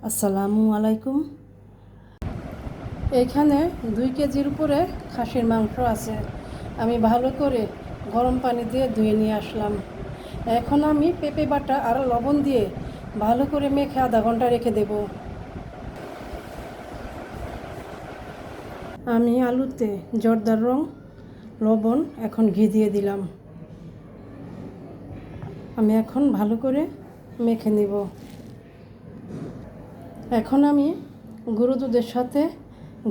আসসালামু আলাইকুম। এখানে 2 কেজির উপরে খাসির মাংস আছে। আমি ভালো করে গরম পানি দিয়ে ধুয়ে নিয়ে আসলাম। এখন আমি পেঁপে বাটা আর লবণ দিয়ে ভালো করে মেখে আধা ঘন্টা রেখে দেব। আমি আলুতে জর্দার রং, লবণ, এখন ঘি দিয়ে দিলাম। আমি এখন ভালো করে মেখে নিব। এখন আমি গরু দুধের সাথে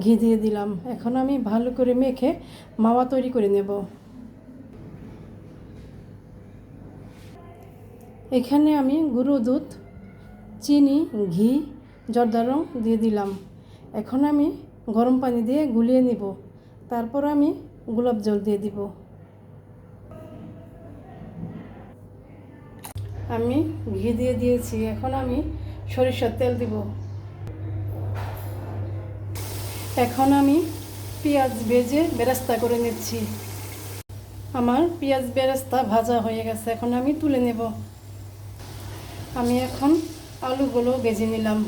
ঘি দিয়ে দিলাম। এখন আমি ভালো করে মেখে মাওয়া তৈরি করে নেব। এখানে আমি গরু দুধ, চিনি, ঘি, জর্দার রং দিয়ে দিলাম। এখন আমি গরম পানি দিয়ে গুলিয়ে নিব। তারপর আমি গোলাপ জল দিয়ে দিব। আমি ঘি দিয়ে দিয়েছি। এখন আমি সরিষার তেল দিব। এখন আমি পেঁয়াজ ভেজে বেরেস্তা করে নিচ্ছি। আমার পেঁয়াজ বেরেস্তা ভাজা হয়ে গেছে। এখন আমি তুলে নেব। আমি এখন আলুগুলো ভেজে নিলাম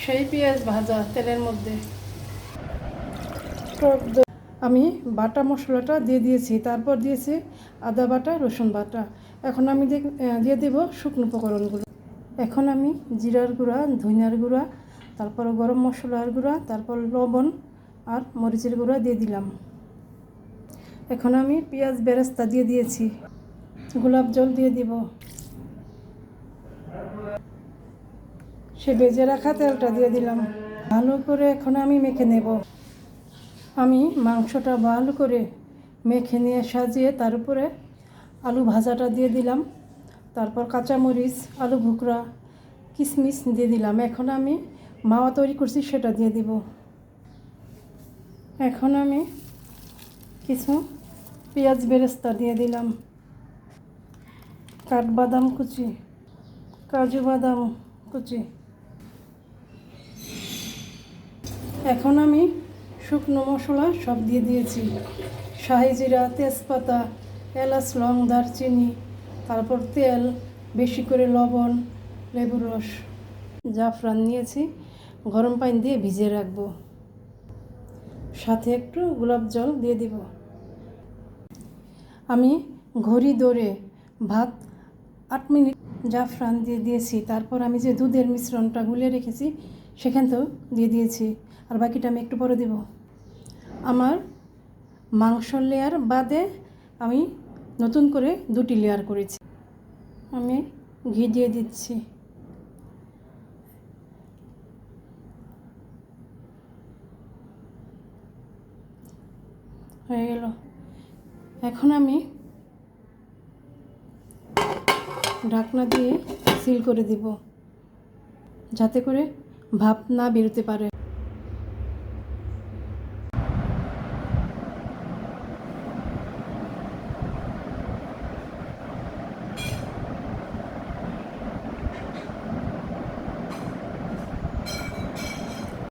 সেই পেঁয়াজ ভাজা তেলের মধ্যে। আমি বাটা মশলাটা দিয়ে দিয়েছি, তারপর দিয়েছি আদা বাটা, রসুন বাটা। এখন আমি দিয়ে দেব শুকনো উপকরণগুলো। এখন আমি জিরার গুঁড়া, ধনিয়ার গুঁড়া, তারপর গরম মশলার গুঁড়া, তারপর লবণ আর মরিচের গুঁড়া দিয়ে দিলাম। এখন আমি পেঁয়াজ বেরেস্তা দিয়ে দিয়েছি। গোলাপ জল দিয়ে দিব। সে ভেজে রাখা তেলটা দিয়ে দিলাম। ভালো করে এখন আমি মেখে নেব। আমি মাংসটা ভালো করে মেখে নিয়ে সাজিয়ে তার উপরে আলু ভাজাটা দিয়ে দিলাম। তারপর কাঁচামরিচ, আলু ভুকরা, কিশমিশ দিয়ে দিলাম। এখন আমি মাওয়া তৈরি করছি সেটা দিয়ে দিব। এখন আমি কিছু পেঁয়াজ বেরেস্তা দিয়ে দিলাম, কাঠবাদাম কুচি, কাজু বাদাম কুচি। এখন আমি শুকনো মশলা সব দিয়ে দিয়েছি। শাহি জিরা, তেজপাতা, এলাচ, লং, দারচিনি, তারপর তেল, বেশি করে লবণ, লেবুর রস, জাফরান নিয়েছি। গরম পানি দিয়ে ভিজিয়ে রাখবো। সাথে একটু গোলাপ জল দিয়ে দিব। আমি ঘড়ি ধরে ভাত 8 মিনিট জাফরান দিয়ে দিয়েছি। তারপর আমি যে দুধের মিশ্রণটা গুলিয়ে রেখেছি সেখানতেও দিয়ে দিয়েছি। আর বাকিটা আমি একটু পরে দেব। আমার মাংস লেয়ার বাদে আমি নতুন করে 2টি লেয়ার করেছি। আমি ঘি দিয়ে দিচ্ছি। হয়ে গেল। এখন আমি ঢাকনা দিয়ে সিল করে দিব, যাতে করে ভাপ না বেরোতে পারে।